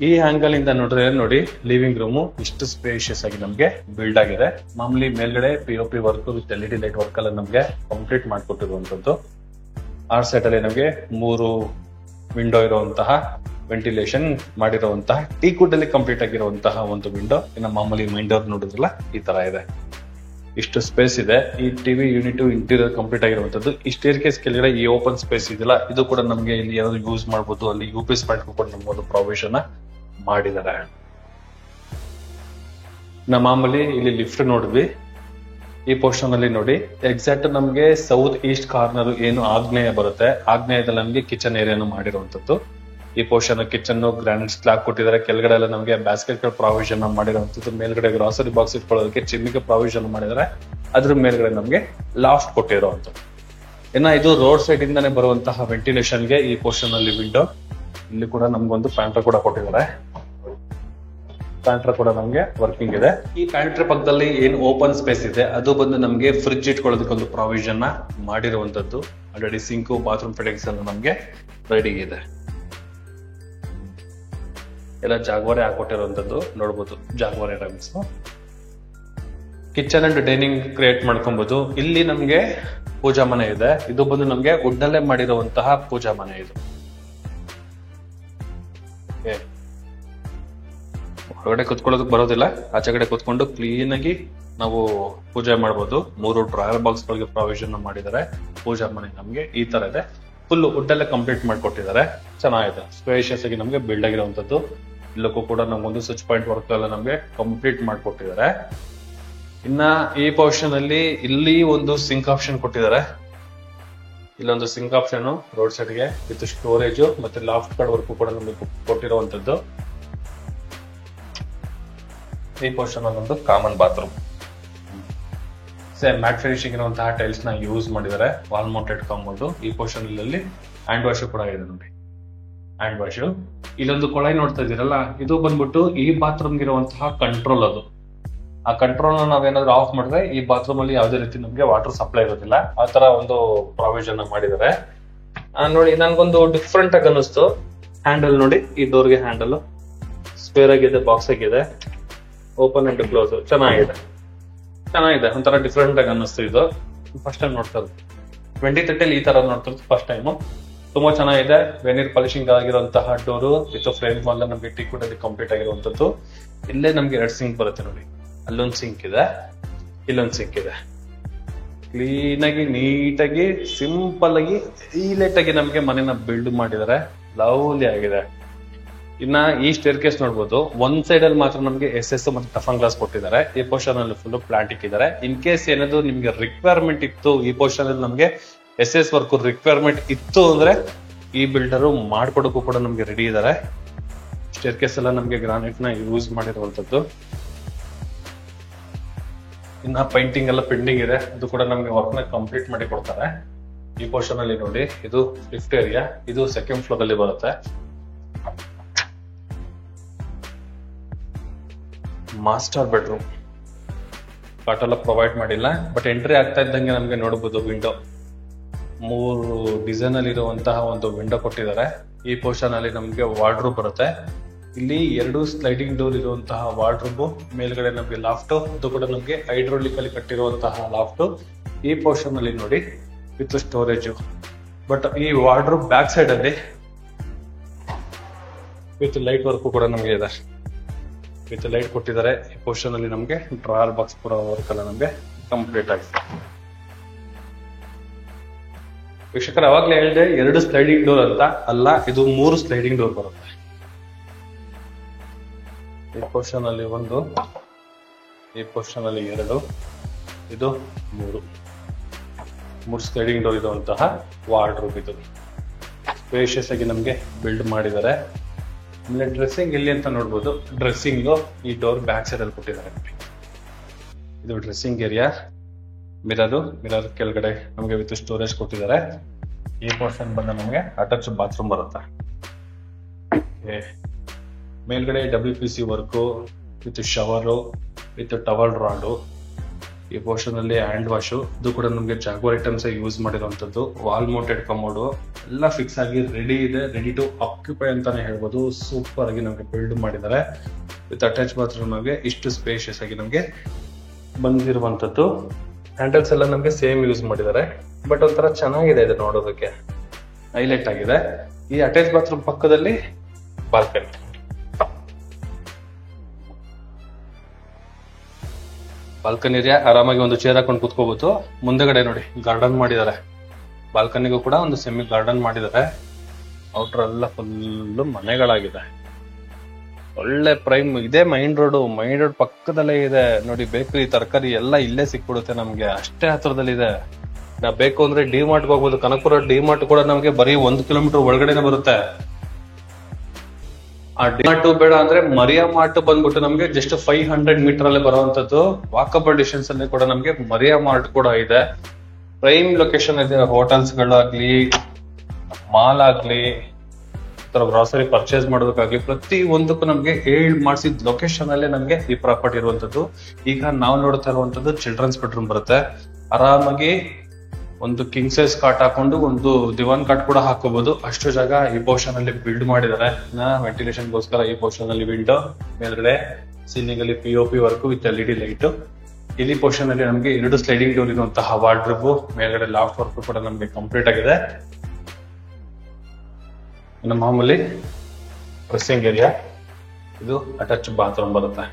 ಈ ಆಂಗಲ್ ಇಂದ ನೋಡಿದ್ರೆ ನೋಡಿ, ಲಿವಿಂಗ್ ರೂಮ್ ಇಷ್ಟು ಸ್ಪೇಷಿಯಸ್ ಆಗಿ ನಮ್ಗೆ ಬಿಲ್ಡ್ ಆಗಿದೆ. ಮಾಮೂಲಿ ಮೇಲ್ಗಡೆ POP work with LED light work ಎಲ್ಲ ನಮ್ಗೆ ಕಂಪ್ಲೀಟ್ ಮಾಡ್ಕೊಟ್ಟಿರುವಂತದ್ದು. ಆರ್ ಸೈಡ್ ಅಲ್ಲಿ ನಮ್ಗೆ 3 ವಿಂಡೋ ಇರುವಂತಹ ವೆಂಟಿಲೇಷನ್ ಮಾಡಿರುವಂತಹ ಟೀಕುಡ್ ಅಲ್ಲಿ ಕಂಪ್ಲೀಟ್ ಆಗಿರುವಂತಹ ಒಂದು ವಿಂಡೋ. ಇನ್ನು ಮಾಮೂಲಿ ಮೈನ್ ಡೋರ್ ನೋಡಿದ್ರಲ್ಲ ಈ ತರ ಇದೆ. ಇಷ್ಟು ಸ್ಪೇಸ್ ಇದೆ. ಈ ಟಿವಿ ಯೂನಿಟ್ ಇಂಟೀರಿಯರ್ ಕಂಪ್ಲೀಟ್ ಆಗಿರುವಂತದ್ದು. ಈ ಸ್ಟೇರ್ ಕೇಸ್ ಕೆಳಗಡೆ ಈ ಓಪನ್ ಸ್ಪೇಸ್ ಇದೆಯಲ್ಲ, ಇದು ಕೂಡ ನಮ್ಗೆ ಇಲ್ಲಿ ಯಾವ್ದು ಯೂಸ್ ಮಾಡಬಹುದು. ಅಲ್ಲಿ UPS ಪಾಯಿಂಟ್ ಕೂಡ ನಮ್ಗೆ ಒಂದು ಪ್ರೊವಿಷನ್ ಮಾಡಿದ್ದಾರೆ. ನಮ್ಮ ಮಾಮೂಲಿ ಇಲ್ಲಿ ಲಿಫ್ಟ್ ನೋಡಿದ್ವಿ. ಈ ಪೋರ್ಷನ್ ಅಲ್ಲಿ ನೋಡಿ, ಎಕ್ಸಾಕ್ಟ್ ನಮ್ಗೆ ಸೌತ್ ಈಸ್ಟ್ ಕಾರ್ನರ್ ಏನು ಆಗ್ನೇಯ ಬರುತ್ತೆ, ಆಗ್ನೇಯದಲ್ಲಿ ನಮ್ಗೆ ಕಿಚನ್ ಏರಿಯಾನು ಮಾಡಿರುವಂತದ್ದು. ಈ ಪೋರ್ಷನ್ ಕಿಚನ್ ಗ್ರಾನೈಟ್ ಸ್ಲಾಬ್ ಕೊಟ್ಟಿದ್ದಾರೆ. ಕೆಳಗಡೆ ಎಲ್ಲ ನಮಗೆ ಬ್ಯಾಸ್ಕೆಟ್ ಪ್ರಾವಿಷನ್ ಮಾಡಿರುವಂತದ್ದು. ಮೇಲ್ಗಡೆ ಗ್ರಾಸರಿ ಬಾಕ್ಸ್ ಇಟ್ಕೊಳ್ಳೋದಕ್ಕೆ ಚಿಮ್ಮಿಗೆ ಪ್ರಾವಿಷನ್ ಮಾಡಿದ್ದಾರೆ. ಅದ್ರ ಮೇಲ್ಗಡೆ ನಮ್ಗೆ ಲಾಫ್ಟ್ ಕೊಟ್ಟಿರುವಂತದ್ದು. ಇನ್ನ ಇದು ರೋಡ್ ಸೈಡ್ ಇಂದಾನೆ ಬರುವಂತಹ ವೆಂಟಿಲೇಷನ್ ಗೆ ಈ ಪೋರ್ಷನ್ ಅಲ್ಲಿ ವಿಂಡೋ. ಇಲ್ಲಿ ಕೂಡ ನಮ್ಗೊಂದು ಪ್ಯಾಂಟ್ರ್ ಕೂಡ ಕೊಟ್ಟಿದ್ದಾರೆ. ಪ್ಯಾಂಟ್ರ್ ಕೂಡ ನಮ್ಗೆ ವರ್ಕಿಂಗ್ ಇದೆ. ಈ ಪ್ಯಾಂಟ್ರ್ ಪಕ್ಕದಲ್ಲಿ ಏನು ಓಪನ್ ಸ್ಪೇಸ್ ಇದೆ, ಅದು ಬಂದು ನಮ್ಗೆ ಫ್ರಿಡ್ಜ್ ಇಟ್ಕೊಳ್ಳೋದಕ್ಕೆ ಒಂದು ಪ್ರಾವಿಷನ್ ಮಾಡಿರುವಂತದ್ದು. ಆಲ್ರೆಡಿ ಸಿಂಕ್, ಬಾತ್ರೂಮ್ ಫಿಟ್ಟಿಂಗ್ಸ್ ಎಲ್ಲ ನಮ್ಗೆ ರೆಡಿ ಇದೆ. ಎಲ್ಲ ಜಾಗವಾರೆ ಹಾಕೊಟ್ಟಿರುವಂತದ್ದು ನೋಡ್ಬೋದು. ಜಾಗವಾರೆ times kitchen and dining create ಮಾಡ್ಕೊಬಹುದು. ಇಲ್ಲಿ ನಮ್ಗೆ ಪೂಜಾ ಮನೆ ಇದೆ. ಇದು ಬಂದು ನಮ್ಗೆ ವುಡ್ಡಲ್ಲೇ ಮಾಡಿರುವಂತಹ ಪೂಜಾ ಮನೆ. ಇದು ಹೊರಗಡೆ ಕುತ್ಕೊಳ್ಳೋದಕ್ಕೆ ಬರೋದಿಲ್ಲ, ಆಚೆ ಕಡೆ ಕುತ್ಕೊಂಡು ಕ್ಲೀನ್ ಆಗಿ ನಾವು ಪೂಜೆ ಮಾಡಬಹುದು. 3 ಡ್ರಾಯರ್ ಬಾಕ್ಸ್ ಗಳಿಗೆ ಪ್ರಾವಿಷನ್ ಮಾಡಿದ್ದಾರೆ. ಪೂಜಾ ಮನೆ ನಮ್ಗೆ ಈ ತರ ಇದೆ. ಫುಲ್ ವುಡ್ಡಲ್ಲೇ ಕಂಪ್ಲೀಟ್ ಮಾಡ್ಕೊಟ್ಟಿದ್ದಾರೆ. ಚೆನ್ನಾಗಿದೆ. ಸ್ಪೇಷಿಯಸ್ ಆಗಿ ನಮ್ಗೆ ಬಿಲ್ಡ್ ಆಗಿರುವಂತದ್ದು. ಇಲ್ಲಕ್ಕೂ ಕೂಡ ನಮ್ಗೊಂದು ಸ್ವಿಚ್ ಪಾಯಿಂಟ್ ವರ್ಕ್ ಎಲ್ಲ ನಮ್ಗೆ ಕಂಪ್ಲೀಟ್ ಮಾಡ್ಕೊಟ್ಟಿದ್ದಾರೆ. ಇನ್ನ ಈ ಪೋರ್ಷನ್ ಅಲ್ಲಿ ಇಲ್ಲಿ ಒಂದು ಸಿಂಕ್ ಆಪ್ಷನ್ ಕೊಟ್ಟಿದ್ದಾರೆ. ಇಲ್ಲೊಂದು ಸಿಂಕ್ ಆಪ್ಷನ್ ರೋಡ್ ಸೈಡ್ ಗೆ ವಿತ್ ಸ್ಟೋರೇಜ್ ಮತ್ತೆ ಲಾಫ್ಟ್ ಕಾರ್ಡ್ ವರ್ಕ್ ಕೂಡ ನಮಗೆ ಕೊಟ್ಟಿರುವಂತದ್ದು. ಈ ಪೋರ್ಷನ್ ಅಲ್ಲಿ ಒಂದು common bathroom, same mat finishing ಇರುವಂತಹ ಟೈಲ್ಸ್ ನ ಯೂಸ್ ಮಾಡಿದ್ದಾರೆ. Wall mounted compound. ಈ ಪೋರ್ಷನ್ ಅಲ್ಲಿ ಹ್ಯಾಂಡ್ ವಾಶ್ ಕೂಡ ಇದೆ ನೋಡಿ, ಹ್ಯಾಂಡ್ ವಾಶ್. ಇಲ್ಲೊಂದು ಕೊಳಾಯಿ ನೋಡ್ತಾ ಇದೀರಲ್ಲ, ಇದು ಬಂದ್ಬಿಟ್ಟು ಈ ಬಾತ್ರೂಮ್ ಇರುವಂತಹ ಕಂಟ್ರೋಲ್. ಅದು ಆ ಕಂಟ್ರೋಲ್ ನಾವೇನಾದ್ರೂ ಆಫ್ ಮಾಡಿದ್ರೆ ಈ ಬಾತ್ರೂಮ್ ಅಲ್ಲಿ ಯಾವುದೇ ರೀತಿ ನಮ್ಗೆ ವಾಟರ್ ಸಪ್ಲೈ ಇರೋದಿಲ್ಲ. ಆ ತರ ಒಂದು ಪ್ರಾವಿಷನ್ ಮಾಡಿದ್ದಾರೆ ನೋಡಿ. ನನ್ಗೊಂದು ಡಿಫ್ರೆಂಟ್ ಆಗಿ ಅನ್ನಿಸ್ತು. ಹ್ಯಾಂಡಲ್ ನೋಡಿ, ಈ ಡೋರ್ಗೆ ಹ್ಯಾಂಡಲ್ ಸ್ಪೇರ್ ಆಗಿದೆ, ಬಾಕ್ಸ್ ಆಗಿದೆ, ಓಪನ್ ಅಂಡ್ ಕ್ಲೋಸ್. ಚೆನ್ನಾಗಿದೆ. ಒಂಥರ ಡಿಫ್ರೆಂಟ್ ಆಗಿ ಅನ್ನಿಸ್ತು. ಇದು ಫಸ್ಟ್ ಟೈಮ್ ನೋಡ್ತಾ ಇರೋದು. 2030 ಈ ತರ ನೋಡ್ತಾ ಇರೋದು ಫಸ್ಟ್ ಟೈಮ್. ತುಂಬಾ ಚೆನ್ನಾಗಿದೆ. ವೆನೀರ್ ಪಾಲಿಶಿಂಗ್ ಆಗಿರುವಂತಹ ಡೋರು ವಿತ್ ಫ್ರೇಮ್ ಎಲ್ಲ ನಮ್ಗೆ ಟೀಕುಡ್ ಅಲ್ಲಿ ಕಂಪ್ಲೀಟ್ ಆಗಿರುವಂತದ್ದು. ಇಲ್ಲೇ ನಮ್ಗೆ 2 ಸಿಂಕ್ ಬರುತ್ತೆ ನೋಡಿ. ಅಲ್ಲೊಂದು ಸಿಂಕ್ ಇದೆ, ಇಲ್ಲೊಂದು ಸಿಂಕ್ ಇದೆ. ಕ್ಲೀನ್ ಆಗಿ, ನೀಟಾಗಿ, ಸಿಂಪಲ್ ಆಗಿ, ಹೈಲೈಟ್ ಆಗಿ ನಮ್ಗೆ ಮನೆನ ಬಿಲ್ಡ್ ಮಾಡಿದ್ದಾರೆ. ಲವ್ಲಿ ಆಗಿದೆ. ಇನ್ನ ಈ ಸ್ಟೇರ್ ಕೇಸ್ ನೋಡ್ಬೋದು. ಒಂದ್ ಸೈಡ್ ಅಲ್ಲಿ ಮಾತ್ರ ನಮ್ಗೆ SS ಮತ್ತೆ ಟಫನ್ ಗ್ಲಾಸ್ ಕೊಟ್ಟಿದ್ದಾರೆ. ಈ ಪೋರ್ಷನ್ ಅಲ್ಲಿ ಫುಲ್ ಪ್ಲಾಂಟ್ ಇಟ್ಟಿದ್ದಾರೆ. ಇನ್ ಕೇಸ್ ಏನಾದ್ರು ನಿಮ್ಗೆ ರಿಕ್ವೈರ್ಮೆಂಟ್ ಇತ್ತು, ಈ ಪೋರ್ಷನ್ ಅಲ್ಲಿ ನಮ್ಗೆ SS ವರ್ಕ್ ರಿಕ್ವೈರ್ಮೆಂಟ್ ಇತ್ತು ಅಂದ್ರೆ ಈ ಬಿಲ್ಡರ್ ಮಾಡ್ಕೊಡಕ್ಕೂ ಕೂಡ ನಮ್ಗೆ ರೆಡಿ ಇದ್ದಾರೆ. ಸ್ಟೇರ್ ಕೇಸ್ ಎಲ್ಲ ನಮ್ಗೆ ಗ್ರಾನೈಟ್ ನ ಯೂಸ್ ಮಾಡಿರುವಂತದ್ದು. ಇನ್ನ ಪೈಂಟಿಂಗ್ ಎಲ್ಲ ಪೆಂಡಿಂಗ್ ಇದೆ, ಅದು ಕೂಡ ನಮ್ಗೆ ವರ್ಕ್ ನ ಕಂಪ್ಲೀಟ್ ಮಾಡಿ ಕೊಡ್ತಾರೆ. ಈ ಪೋರ್ಷನ್ ಅಲ್ಲಿ ನೋಡಿ, ಇದು ಲಿಫ್ಟ್ ಏರಿಯಾ. ಇದು ಸೆಕೆಂಡ್ ಫ್ಲೋರ್ ಅಲ್ಲಿ ಬರುತ್ತೆ. Master bedroom. ಕಾಟ್ ಎಲ್ಲ ಪ್ರೊವೈಡ್ ಮಾಡಿಲ್ಲ, ಬಟ್ ಎಂಟ್ರಿ ಆಗ್ತಾ ಇದ್ದಂಗೆ ನಮ್ಗೆ ನೋಡಬಹುದು ವಿಂಡೋ. 3 ಡಿಸೈನ್ ಅಲ್ಲಿ ಇರುವಂತಹ ಒಂದು ವಿಂಡೋ ಕೊಟ್ಟಿದ್ದಾರೆ. ಈ ಪೋರ್ಷನ್ ಅಲ್ಲಿ ನಮ್ಗೆ ವಾರ್ಡ್ರೋಬ್ ಬರುತ್ತೆ. ಇಲ್ಲಿ 2 ಸ್ಲೈಡಿಂಗ್ ಡೋರ್ ಇರುವಂತಹ ವಾರ್ಡ್ರೋಬ್, ಮೇಲ್ಗಡೆ ನಮಗೆ ಲಾಫ್ಟ್, ಅದು ಕೂಡ ನಮಗೆ ಹೈಡ್ರೋಲಿಕ್ ಅಲ್ಲಿ ಕಟ್ಟಿರುವಂತಹ ಲಾಫ್ಟ್. ಈ ಪೋರ್ಷನ್ ಅಲ್ಲಿ ನೋಡಿ ವಿತ್ ಸ್ಟೋರೇಜ್. ಬಟ್ ಈ ವಾರ್ಡ್ರೋಬ್ ಬ್ಯಾಕ್ ಸೈಡ್ ಅಲ್ಲಿ ವಿತ್ ಲೈಟ್ ವರ್ಕ್ ಕೂಡ ನಮಗೆ ಇದೆ. ವಿತ್ ಲೈಟ್ ಕೊಟ್ಟಿದ್ದಾರೆ. ಈ ಪೋರ್ಷನ್ ಅಲ್ಲಿ ನಮಗೆ ಡ್ರಾಯರ್ ಬಾಕ್ಸ್ ಕೂಡ ವರ್ಕ್ ಎಲ್ಲ ನಮಗೆ ಕಂಪ್ಲೀಟ್ ಆಗಿದೆ. ವೀಕ್ಷಕರು ಅವಾಗ್ಲೇ ಹೇಳಿದೆ 2 ಸ್ಲೈಡಿಂಗ್ ಡೋರ್ ಅಂತ, ಅಲ್ಲ ಇದು 3 ಸ್ಲೈಡಿಂಗ್ ಡೋರ್ ಬರುತ್ತೆ. ಈ ಪೋರ್ಷನ್ ಅಲ್ಲಿ 1, ಈ ಪೋರ್ಷನ್ ಅಲ್ಲಿ 2, ಇದು 3 ಸ್ಲೈಡಿಂಗ್ ಡೋರ್ ಇರುವಂತಹ ವಾರ್ಡ್ರೋಬ್. ಇದು ಸ್ಪೇಷಿಯಸ್ ಆಗಿ ನಮ್ಗೆ ಬಿಲ್ಡ್ ಮಾಡಿದ್ದಾರೆ. ಆಮೇಲೆ ಡ್ರೆಸ್ಸಿಂಗ್ ಇಲ್ಲಿ ಅಂತ ನೋಡ್ಬೋದು. ಡ್ರೆಸ್ಸಿಂಗ್ ಈ ಡೋರ್ ಬ್ಯಾಕ್ ಸೈಡ್ ಅಲ್ಲಿ ಕೊಟ್ಟಿದ್ದಾರೆ. ಇದು ಡ್ರೆಸ್ಸಿಂಗ್ ಏರಿಯಾ. ಮಿರರ್ ಕೆಳಗಡೆ ನಮಗೆ ವಿತ್ ಸ್ಟೋರೇಜ್ ಕೊಟ್ಟಿದ್ದಾರೆ. ಈ ಪೋರ್ಷನ್ ಬಂದ ನಮಗೆ ಅಟ್ಯಾಚ್ ಬಾತ್ರೂಮ್ ಬರುತ್ತೆ. ಮೇಲ್ಗಡೆ WPC work with shower with towel rod. ಈ ಪೋರ್ಷನ್ ಅಲ್ಲಿ ಹ್ಯಾಂಡ್ ವಾಶು, ಇದು ಕೂಡ ನಮಗೆ ಜಾಗ್ವಾರ್ ಐಟಮ್ಸ್ ಯೂಸ್ ಮಾಡಿರುವಂತದ್ದು. ವಾಲ್ ಮೌಂಟೆಡ್ ಕಮೋಡು ಎಲ್ಲ ಫಿಕ್ಸ್ ಆಗಿ ರೆಡಿ ಇದೆ. ರೆಡಿ ಟು ಆಕ್ಯುಪೈ ಅಂತಾನೆ ಹೇಳ್ಬೋದು. ಸೂಪರ್ ಆಗಿ ನಮಗೆ ಬಿಲ್ಡ್ ಮಾಡಿದ್ದಾರೆ. ವಿತ್ ಅಟ್ಯಾಚ್ ಬಾತ್ರೂಮ್ ನಮಗೆ ಇಷ್ಟು ಸ್ಪೇಷಿಯಸ್ ಆಗಿ ನಮಗೆ ಬಂದಿರುವಂತದ್ದು. ಹ್ಯಾಂಡಲ್ಸ್ ಎಲ್ಲ ನಮಗೆ ಸೇಮ್ ಯೂಸ್ ಮಾಡಿದ್ದಾರೆ. ಬಟ್ ಒಂಥರ ಚೆನ್ನಾಗಿದೆ ಇದು ನೋಡೋದಕ್ಕೆ, ಹೈಲೈಟ್ ಆಗಿದೆ. ಈ ಅಟ್ಯಾಚ್ ಬಾತ್ರೂಮ್ ಪಕ್ಕದಲ್ಲಿ ಬಾಲ್ಕನಿ. ಬಾಲ್ಕನಿ ಏರಿಯಾ, ಆರಾಮಾಗಿ ಒಂದು ಚೇರ್ ಹಾಕೊಂಡು ಕೂತ್ಕೋಬಹುದು. ಮುಂದೆಗಡೆ ನೋಡಿ ಗಾರ್ಡನ್ ಮಾಡಿದ್ದಾರೆ. ಬಾಲ್ಕನಿಗೂ ಕೂಡ ಒಂದು ಸೆಮಿ ಗಾರ್ಡನ್ ಮಾಡಿದ್ದಾರೆ. ಔಟರ್ ಎಲ್ಲ ಫುಲ್ ಮನೆಗಳಾಗಿದೆ. ಒಳ್ಳೆ ಪ್ರೈಮ್ ಇದೆ. ಮೈನ್ ರೋಡ್ ಪಕ್ಕದಲ್ಲೇ ಇದೆ ನೋಡಿ. ಬೇಕರಿ, ತರಕಾರಿ ಎಲ್ಲ ಇಲ್ಲೇ ಸಿಕ್ಬಿಡುತ್ತೆ ನಮ್ಗೆ, ಅಷ್ಟೇ ಹತ್ರದಲ್ಲಿ ಇದೆ. ನಾ ಬೇಕು ಅಂದ್ರೆ ಡಿಮಾರ್ಟ್ ಹೋಗ್ಬೋದು. ಕನಕಪುರ ಡಿಮಾರ್ಟ್ ಕೂಡ ನಮ್ಗೆ ಬರೀ 1 ಕಿಲೋಮೀಟರ್ ಒಳಗಡೆನೆ ಬರುತ್ತೆ. ಆ ಡಿಮಾರ್ಟ್ ಬೇಡ ಅಂದ್ರೆ ಮರಿಯಾ ಮಾರ್ಟ್ ಬಂದ್ಬಿಟ್ಟು ನಮ್ಗೆ ಜಸ್ಟ್ 500 ಮೀಟರ್ ಅಲ್ಲೇ ಬರುವಂತದ್ದು. ವಾಕಬಲ್ ಡಿಸ್ಟೆನ್ಸ್ ಅಲ್ಲಿ ಕೂಡ ನಮ್ಗೆ ಮರಿಯಾ ಮಾರ್ಟ್ ಕೂಡ ಇದೆ. ಪ್ರೈಮ್ ಲೊಕೇಶನ್ ಇದೆ. ಹೋಟೆಲ್ಸ್ ಗಳಾಗ್ಲಿ, ಮಾಲ್ ಆಗ್ಲಿ, ಗ್ರಾಸರಿ ಪರ್ಚೇಸ್ ಮಾಡೋದಕ್ಕಾಗ್ಲಿ, ಪ್ರತಿ ಒಂದಕ್ಕೂ ನಮ್ಗೆ ಮಾಡಿಸಿದ ಲೊಕೇಶನ್ ಅಲ್ಲೇ ನಮ್ಗೆ ಈ ಪ್ರಾಪರ್ಟಿ ಇರುವಂತದ್ದು. ಈಗ ನಾವು ನೋಡ್ತಾ ಇರುವಂತದ್ದು ಚಿಲ್ಡ್ರನ್ಸ್ ಬೆಡ್ರೂಮ್ ಬರುತ್ತೆ. ಆರಾಮಾಗಿ ಒಂದು ಕಿಂಗ್ ಸೈಜ್ ಕಾಟ್ ಹಾಕೊಂಡು ಒಂದು ದಿವಾನ್ ಕಾಟ್ ಕೂಡ ಹಾಕೋಬಹುದು. ಅಷ್ಟು ಜಾಗ ಈ ಪೋರ್ಷನ್ ಅಲ್ಲಿ ಬಿಲ್ಡ್ ಮಾಡಿದ್ದಾರೆ. ವೆಂಟಿಲೇಷನ್ ಗೋಸ್ಕರ ಈ ಪೋರ್ಷನ್ ಅಲ್ಲಿ ವಿಂಡೋ, ಮೇಲ್ಗಡೆ ಸೀಲಿಂಗ್ ಅಲ್ಲಿ POP work with LED light. ಇಲ್ಲಿ ಪೋರ್ಷನ್ ಅಲ್ಲಿ ನಮ್ಗೆ 2 ಸ್ಲೈಡಿಂಗ್ ಡೋರ್ ಇರುವಂತಹ ವಾರ್ಡ್ರೋಬ್, ಮೇಲ್ಗಡೆ ಲಾಫ್ಟ್ ವರ್ಕ್ ಕೂಡ ನಮ್ಗೆ ಕಂಪ್ಲೀಟ್ ಆಗಿದೆ. ಇನ್ನು ಮಾಮೂಲಿ ಡ್ರೆಸ್ಸಿಂಗ್ ಏರಿಯಾ. ಇದು ಅಟ್ಯಾಚ್ ಬಾತ್ರೂಮ್ ಬರುತ್ತೆ.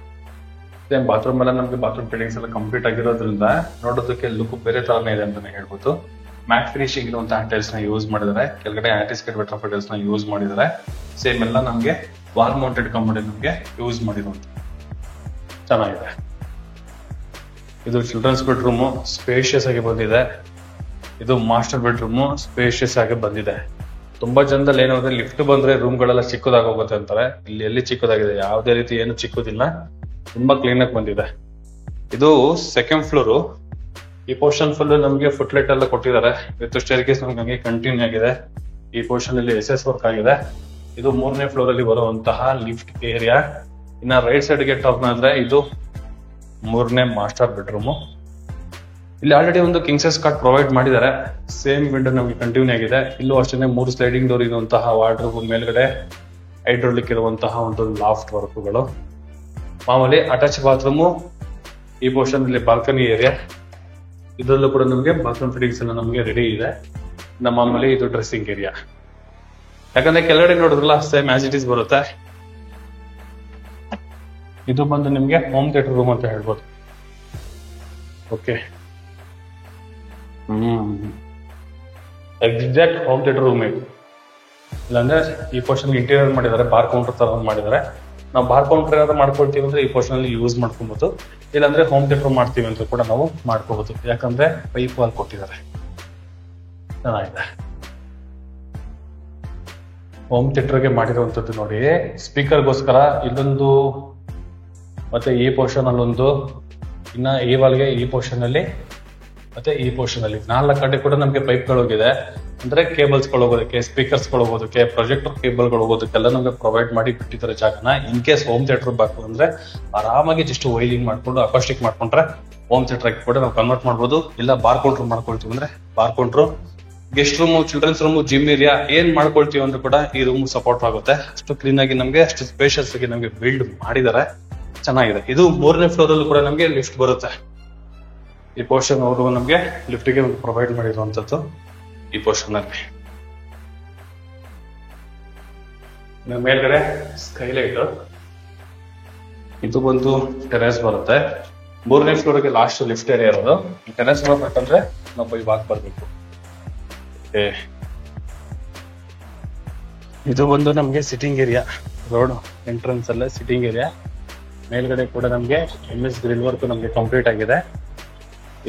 ಸೇಮ್ ಬಾತ್ರೂಮ್ ಎಲ್ಲ ನಮ್ಗೆ ಬಾತ್ರೂಮ್ ಫಿಟ್ಟಿಂಗ್ಸ್ ಎಲ್ಲ ಕಂಪ್ಲೀಟ್ ಆಗಿರೋದ್ರಿಂದ ನೋಡೋದಕ್ಕೆ ಲುಕ್ ಬೇರೆ ತರನೇ ಇದೆ ಅಂತಾನೆ ಹೇಳ್ಬೋದು. ಮ್ಯಾಟ್ ಫಿನಿಶಿಂಗ್ ಇರುವಂತಹ ಟೈಲ್ಸ್ ನ ಯೂಸ್ ಮಾಡಿದ್ದಾರೆ. ಕೆಳಗಡೆ ಆಂಟಿಸ್ಕೇಟ್ ವೆಟ್ರಫ್ ಟೈಲ್ಸ್ ನ ಯೂಸ್ ಮಾಡಿದ್ದಾರೆ. ಸೇಮ್ ಎಲ್ಲ ನಮ್ಗೆ ವಾಲ್ ಮೌಂಟೆಡ್ ಕಮೋಡ್ ನಮ್ಗೆ ಯೂಸ್ ಮಾಡಿರುವಂತ ಚೆನ್ನಾಗಿದೆ. ಇದು ಚಿಲ್ಡ್ರನ್ಸ್ ಬೆಡ್ರೂಮ್ ಸ್ಪೇಷಿಯಸ್ ಆಗಿ ಬಂದಿದೆ. ಇದು ಮಾಸ್ಟರ್ ಬೆಡ್ರೂಮ್ ಸ್ಪೇಷಿಯಸ್ ಆಗಿ ಬಂದಿದೆ. ತುಂಬಾ ಜನದಲ್ಲಿ ಏನಂದ್ರೆ ಲಿಫ್ಟ್ ಬಂದ್ರೆ ರೂಮ್ ಗಳೆಲ್ಲ ಚಿಕ್ಕದಾಗಿ ಹೋಗುತ್ತೆ ಅಂತಾರೆ. ಇಲ್ಲಿ ಎಲ್ಲಿ ಚಿಕ್ಕದಾಗಿದೆ, ಯಾವುದೇ ರೀತಿ ಏನು ಚಿಕ್ಕದಿಲ್ಲ, ತುಂಬಾ ಕ್ಲೀನ್ ಆಗಿ ಬಂದಿದೆ. ಇದು 2nd ಫ್ಲೋರ್. ಈ ಪೋರ್ಷನ್ ಫುಲ್ ನಮ್ಗೆ ಫುಟ್ಲೈಟ್ ಎಲ್ಲ ಕೊಟ್ಟಿದ್ದಾರೆ. ವಿತ್ ಸ್ಟೇರ್ಕೇಸ್ ನಮ್ಗೆ ಕಂಟಿನ್ಯೂ ಆಗಿದೆ. ಈ ಪೋರ್ಷನ್ ಅಲ್ಲಿ SS ವರ್ಕ್ ಆಗಿದೆ. ಇದು 3ನೇ ಫ್ಲೋರ್ ಅಲ್ಲಿ ಬರುವಂತಹ ಲಿಫ್ಟ್ ಏರಿಯಾ. ಇನ್ನ ರೈಟ್ ಸೈಡ್ ಗೆ ಟರ್ನ್ ಆದ್ರೆ ಇದು 3ನೇ ಮಾಸ್ಟರ್ ಬೆಡ್ರೂಮ್. ಇಲ್ಲಿ ಆಲ್ರೆಡಿ ಒಂದು ಕಿಂಗ್ ಸೈಜ್ ಕಾಟ್ ಪ್ರೊವೈಡ್ ಮಾಡಿದ್ದಾರೆ. ಸೇಮ್ ವಿಂಡೋ ನಮಗೆ ಕಂಟಿನ್ಯೂ ಆಗಿದೆ. ಇಲ್ಲೂ ಅಷ್ಟೇ 3 ಸ್ಲೈಡಿಂಗ್ ಡೋರ್ ಇರುವಂತಹ ವಾರ್ಡ್ರೋಬ್, ಮೇಲ್ಗಡೆ ಹೈಡ್ರೋಲಿಕ್ ಇರುವಂತಹ ಒಂದು ಲಾಫ್ಟ್ ವರ್ಕ್ಗಳು. ಮಾಮೂಲಿ ಅಟ್ಯಾಚ್ ಬಾತ್ರೂಮ್. ಈ ಪೋರ್ಷನ್ ಅಲ್ಲಿ ಬಾಲ್ಕನಿ ಏರಿಯಾ. ಇದರಲ್ಲೂ ಕೂಡ ನಮಗೆ ಬಾತ್ರೂಮ್ ಫಿಟ್ಟಿಂಗ್ಸ್ ಎಲ್ಲ ನಮಗೆ ರೆಡಿ ಇದೆ. ನಮ್ಮ ಮಾಮೂಲಿ ಇದು ಡ್ರೆಸ್ಸಿಂಗ್ ಏರಿಯಾ. ಯಾಕಂದ್ರೆ ಕೆಳಗಡೆ ನೋಡಿದ್ರಲ್ಲ ಸೇಮ್ ಆಸ್ ಇಟ್ ಈಸ್ ಬರುತ್ತೆ. ಇದು ಬಂದು ನಿಮ್ಗೆ ಹೋಮ್ ಥಿಯೇಟರ್ ರೂಮ್ ಅಂತ ಹೇಳ್ಬೋದು. Okay, exact home theatre room ಇದು. ಇಲ್ಲಾಂದ್ರೆ ಈ ಪೋರ್ಷನ್ ಇಂಟೀರಿಯರ್ ಮಾಡಿದ್ದಾರೆ, ಬಾರ್ ಕೌಂಟರ್ ತರ ಮಾಡಿದ್ದಾರೆ. ನಾವು ಬಾರ್ ಕೌಂಟರ್ ಏನಾದ್ರು ಮಾಡ್ಕೊಳ್ತೀವಿ ಅಂದ್ರೆ ಈ ಪೋರ್ಷನ್ ಅಲ್ಲಿ ಯೂಸ್ ಮಾಡ್ಕೊಬಹುದು. ಇಲ್ಲಾಂದ್ರೆ ಹೋಮ್ ಥಿಯೇಟರ್ ಮಾಡ್ತೀವಿ ಅಂತ ಕೂಡ ನಾವು ಮಾಡ್ಕೋಬಹುದು. ಯಾಕಂದ್ರೆ ಪೈಪ್ ವಾಲ್ ಕೊಟ್ಟಿದ್ದಾರೆ, ಚೆನ್ನಾಗಿದೆ. ಹೋಮ್ ಥಿಯೇಟರ್ಗೆ ಮಾಡಿರುವಂತದ್ದು ನೋಡಿ. ಸ್ಪೀಕರ್ಗೋಸ್ಕರ ಇಲ್ಲೊಂದು, ಮತ್ತೆ ಈ ಪೋರ್ಷನ್ ಅಲ್ಲೊಂದು, ಇನ್ನ ಈ ವಾಲ್ಗೆ ಈ ಪೋರ್ಷನ್ ಅಲ್ಲಿ, ಮತ್ತೆ ಈ ಪೋರ್ಷನ್ ಅಲ್ಲಿ 4 ಕಡೆ ಕೂಡ ನಮ್ಗೆ ಪೈಪ್ಗಳು ಹೋಗಿದೆ. ಅಂದ್ರೆ ಕೇಬಲ್ಸ್ ಹೋಗೋದಕ್ಕೆ, ಸ್ಪೀಕರ್ಸ್ ಹೋಗೋದಕ್ಕೆ, ಪ್ರೊಜೆಕ್ಟರ್ ಕೇಬಲ್ ಹೋಗೋದಕ್ಕೆಲ್ಲ ನಮ್ಗೆ ಪ್ರೊವೈಡ್ ಮಾಡಿ ಬಿಟ್ಟಿದ್ದಾರೆ ಜಾಗನ. ಇನ್ ಕೇಸ್ ಹೋಮ್ ಥಿಯೇಟರ್ ಬೇಕು ಅಂದ್ರೆ ಆರಾಮಾಗಿ ಜಸ್ಟ್ ವೈರಿಂಗ್ ಮಾಡ್ಕೊಂಡು ಅಕಾಸ್ಟಿಕ್ ಮಾಡ್ಕೊಂಡ್ರೆ ಹೋಮ್ ಥಿಯೇಟರ್ ಕೂಡ ನಾವು ಕನ್ವರ್ಟ್ ಮಾಡ್ಬೋದು. ಇಲ್ಲ ಬಾರ್ ಕೌಂಟರ್ ಮಾಡ್ಕೊಳ್ತೀವಿ ಅಂದ್ರೆ bar counter guest room, children's room, gym area ಏನ್ ಮಾಡ್ಕೊಳ್ತೀವಿ ಅಂದ್ರೂ ಕೂಡ ಈ ರೂಮ್ ಸಪೋರ್ಟ್ ಆಗುತ್ತೆ. ಅಷ್ಟು ಕ್ಲೀನ್ ಆಗಿ ನಮ್ಗೆ, ಅಷ್ಟು ಸ್ಪೇಷಿಯಸ್ ಆಗಿ ನಮ್ಗೆ ಬಿಲ್ಡ್ ಮಾಡಿದ್ದಾರೆ. ಚೆನ್ನಾಗಿದೆ. ಇದು 3ನೇ ಫ್ಲೋರ್ ಅಲ್ಲೂ ಕೂಡ ನಮ್ಗೆ ಲಿಫ್ಟ್ ಬರುತ್ತೆ. ಈ ಪೋರ್ಷನ್ ಅವರು ನಮ್ಗೆ ಲಿಫ್ಟ್ ಗೆ ಪ್ರೊವೈಡ್ ಮಾಡಿರುವಂತದ್ದು. ಈ ಪೋರ್ಷನ್ ಅಲ್ಲಿ ಮೇಲ್ಗಡೆ ಸ್ಕೈಲೈಟ್, ಇದು ಬಂದು ಟೆರೆಸ್ ಬರುತ್ತೆ. 3ನೇ ಫ್ಲೋರ್ ಗೆ ಲಾಸ್ಟ್ ಲಿಫ್ಟ್ ಏರಿಯಾ ಇರೋದು. ಟೆರೆಸ್ ಬರ್ಬೇಕಂದ್ರೆ ನಾವು ಇವಾಗ ಬರ್ಬೇಕು. ಇದು ಬಂದು ನಮ್ಗೆ ಸಿಟ್ಟಿಂಗ್ ಏರಿಯಾ, ರೋಡ್ ಎಂಟ್ರೆನ್ಸ್ ಅಲ್ಲೇ ಸಿಟ್ಟಿಂಗ್ ಏರಿಯಾ. ಮೇಲ್ಗಡೆ ಕೂಡ ನಮ್ಗೆ MS ಗ್ರಿಲ್ ವರ್ಕ್ ನಮ್ಗೆ ಕಂಪ್ಲೀಟ್ ಆಗಿದೆ.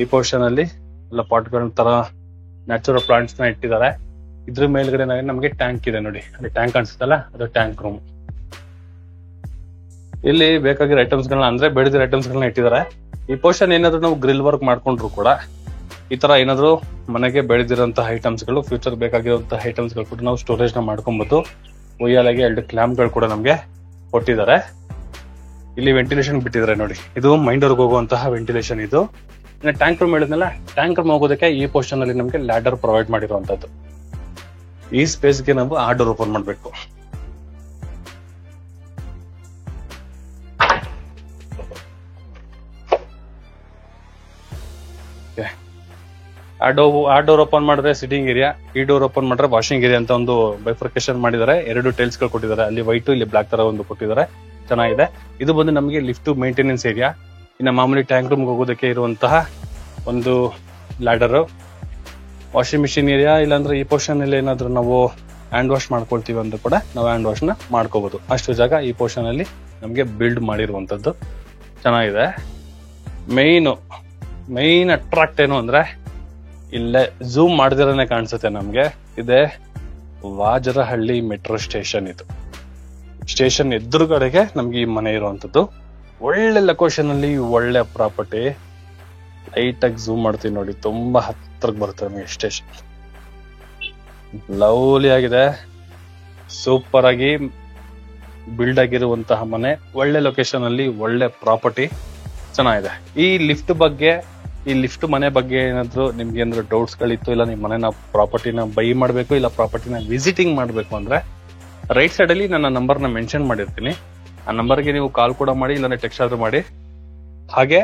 ಈ ಪೋರ್ಷನ್ ಅಲ್ಲಿ ಎಲ್ಲ ಪಾಟ್ಗಳ ತರ ನ್ಯಾಚುರಲ್ ಪ್ಲಾಂಟ್ಸ್ ನ ಇಟ್ಟಿದ್ದಾರೆ. ಇದ್ರ ಮೇಲ್ಗಡೆ ನಮ್ಗೆ ಟ್ಯಾಂಕ್ ಇದೆ ನೋಡಿ, ಅಲ್ಲಿ ಟ್ಯಾಂಕ್ ಅನ್ಸುತ್ತಲ್ಲ, ಅದು ಟ್ಯಾಂಕ್ ರೂಮ್. ಇಲ್ಲಿ ಬೇಕಾಗಿರೋ ಐಟಮ್ಸ್ ಗಳನ್ನ, ಅಂದ್ರೆ ಬೆಳೆದಿರೋ ಐಟಮ್ಸ್ ಗಳನ್ನ ಇಟ್ಟಿದ್ದಾರೆ. ಈ ಪೋರ್ಷನ್ ಏನಾದ್ರು ನಾವು ಗ್ರಿಲ್ ವರ್ಕ್ ಮಾಡ್ಕೊಂಡ್ರು ಕೂಡ ಈ ತರ ಏನಾದ್ರು ಮನೆಗೆ ಬೆಳೆದಿರೋಂತಹ ಐಟಮ್ಸ್ ಗಳು, ಫ್ಯೂಚರ್ ಬೇಕಾಗಿರುವಂತಹ ಐಟಮ್ಸ್ ಗಳು ಕೂಡ ನಾವು ಸ್ಟೋರೇಜ್ ನ ಮಾಡ್ಕೊಬಹುದು. ಒಯ್ಯಾಲಾಗಿ 2 ಕ್ಲಾಂಪ್ ಗಳು ಕೂಡ ನಮ್ಗೆ ಕೊಟ್ಟಿದ್ದಾರೆ. ಇಲ್ಲಿ ವೆಂಟಿಲೇಷನ್ ಬಿಟ್ಟಿದ್ದಾರೆ ನೋಡಿ, ಇದು ಮೈಂಡ್ ವರ್ಗ್ ಹೋಗುವಂತಹ ವೆಂಟಿಲೇಷನ್. ಇದು ಟ್ಯಾಂಕ್ ರೂಮ್ ಹೇಳಿದ್ನಲ್ಲ, ಟ್ಯಾಂಕ್ ರೂಮ್ ಹೋಗೋದಕ್ಕೆ ಈ ಪೋರ್ಷನ್ ಅಲ್ಲಿ ನಮ್ಗೆ ಲ್ಯಾಡರ್ ಪ್ರೊವೈಡ್ ಮಾಡಿರುವಂತದ್ದು. ಈ ಸ್ಪೇಸ್ ಗೆ ನಾವು ಆ ಡೋರ್ ಓಪನ್ ಮಾಡ್ಬೇಕು. ಆ ಡೋರ್ ಓಪನ್ ಮಾಡಿದ್ರೆ ಸಿಟ್ಟಿಂಗ್ ಏರಿಯಾ, ಈ ಡೋರ್ ಓಪನ್ ಮಾಡಿದ್ರೆ ವಾಷಿಂಗ್ ಏರಿಯಾ ಅಂತ ಒಂದು ಬೈಫರ್ಕೇಶನ್ ಮಾಡಿದ್ದಾರೆ. 2 ಟೈಲ್ಸ್ ಗಳು ಕೊಟ್ಟಿದ್ದಾರೆ, ಅಲ್ಲಿ ವೈಟ್, ಇಲ್ಲಿ ಬ್ಲಾಕ್ ತರ ಒಂದು ಕೊಟ್ಟಿದ್ದಾರೆ. ಚೆನ್ನಾಗಿದೆ. ಇದು ಬಂದು ನಮಗೆ ಲಿಫ್ಟ್ ಮೇಂಟೆನೆನ್ಸ್ ಏರಿಯಾ. ಇನ್ನು ಮಾಮೂಲಿ ಟ್ಯಾಂಕ್ ರೂಮ್ ಹೋಗೋದಕ್ಕೆ ಇರುವಂತಹ ಒಂದು ಲ್ಯಾಡರ್. ವಾಷಿಂಗ್ ಮಿಷಿನ್ ಏರಿಯಾ, ಇಲ್ಲಾಂದ್ರೆ ಈ ಪೋರ್ಷನ್ ಅಲ್ಲಿ ಏನಾದ್ರು ನಾವು ಹ್ಯಾಂಡ್ ವಾಶ್ ಮಾಡ್ಕೊಳ್ತೀವಿ ಅಂದ್ರೂ ಕೂಡ ನಾವು ಹ್ಯಾಂಡ್ ವಾಶ್ ನ ಮಾಡ್ಕೋಬಹುದು. ಅಷ್ಟು ಜಾಗ ಈ ಪೋರ್ಷನ್ ಅಲ್ಲಿ ನಮ್ಗೆ ಬಿಲ್ಡ್ ಮಾಡಿರುವಂತದ್ದು. ಚೆನ್ನಾಗಿದೆ. ಮೈನ್ ಅಟ್ರಾಕ್ಟ್ ಏನು ಅಂದ್ರೆ, ಇಲ್ಲೇ ಝೂಮ್ ಮಾಡಿದಿರನೆ ಕಾಣಿಸುತ್ತೆ ನಮ್ಗೆ, ಇದೆ ವಾಜರಹಳ್ಳಿ ಮೆಟ್ರೋ ಸ್ಟೇಷನ್. ಇದು ಸ್ಟೇಷನ್ ಎದುರುಗಡೆಗೆ ನಮ್ಗೆ ಈ ಮನೆ ಇರುವಂತದ್ದು. ಒಳ್ಳೆ ಲೊಕೇಶನ್ ಅಲ್ಲಿ ಒಳ್ಳೆ ಪ್ರಾಪರ್ಟಿ. ಲೈಟ್ ಆಗಿ ಝೂಮ್ ಮಾಡ್ತೀವಿ ನೋಡಿ, ತುಂಬಾ ಹತ್ರಕ್ಕೆ ಬರುತ್ತೆ ನಮಗೆ ಸ್ಟೇಷನ್. ಲವ್ಲಿ ಆಗಿದೆ, ಸೂಪರ್ ಆಗಿ ಬಿಲ್ಡ್ ಆಗಿರುವಂತಹ ಮನೆ, ಒಳ್ಳೆ ಲೊಕೇಶನ್ ಅಲ್ಲಿ ಒಳ್ಳೆ ಪ್ರಾಪರ್ಟಿ. ಚೆನ್ನಾಗಿದೆ. ಈ ಲಿಫ್ಟ್ ಮನೆ ಬಗ್ಗೆ ಏನಾದ್ರು ನಿಮ್ಗೆ ಏನಾದ್ರು ಡೌಟ್ಸ್ ಗಳಿತ್ತು, ಇಲ್ಲ ನಿಮ್ ಮನೆನ ಪ್ರಾಪರ್ಟಿನ ಬೈ ಮಾಡ್ಬೇಕು, ಇಲ್ಲ ಪ್ರಾಪರ್ಟಿನ ವಿಸಿಟಿಂಗ್ ಮಾಡ್ಬೇಕು ಅಂದ್ರೆ ರೈಟ್ ಸೈಡ್ ಅಲ್ಲಿ ನನ್ನ ನಂಬರ್ ನ ಮೆನ್ಷನ್ ಮಾಡಿರ್ತೀನಿ. ಆ ನಂಬರ್ಗೆ ನೀವು ಕಾಲ್ ಕೂಡ ಮಾಡಿ, ಇಲ್ಲ ಟೆಕ್ಸ್ಟ್ ಆದ್ರೂ ಮಾಡಿ. ಹಾಗೆ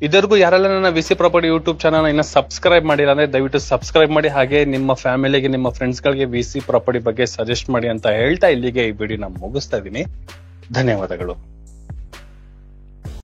ಇದರಿಗೂ ಯಾರೆಲ್ಲ ನನ್ನ ವಿಸಿ ಪ್ರಾಪರ್ಟಿ ಯೂಟ್ಯೂಬ್ ಚಾನಲ್ ಇನ್ನ ಸಬ್ಸ್ಕ್ರೈಬ್ ಮಾಡಿಲ್ಲ ಅಂದ್ರೆ ದಯವಿಟ್ಟು ಸಬ್ಸ್ಕ್ರೈಬ್ ಮಾಡಿ. ಹಾಗೆ ನಿಮ್ಮ ಫ್ಯಾಮಿಲಿಗೆ, ನಿಮ್ಮ ಫ್ರೆಂಡ್ಸ್ ಗಳಿಗೆ ವಿಸಿ ಪ್ರಾಪರ್ಟಿ ಬಗ್ಗೆ ಸಜೆಸ್ಟ್ ಮಾಡಿ ಅಂತ ಹೇಳ್ತಾ ಇಲ್ಲಿಗೆ ಈ ವಿಡಿಯೋನ ಮುಗಿಸ್ತಾ ಇದೀನಿ. ಧನ್ಯವಾದಗಳು.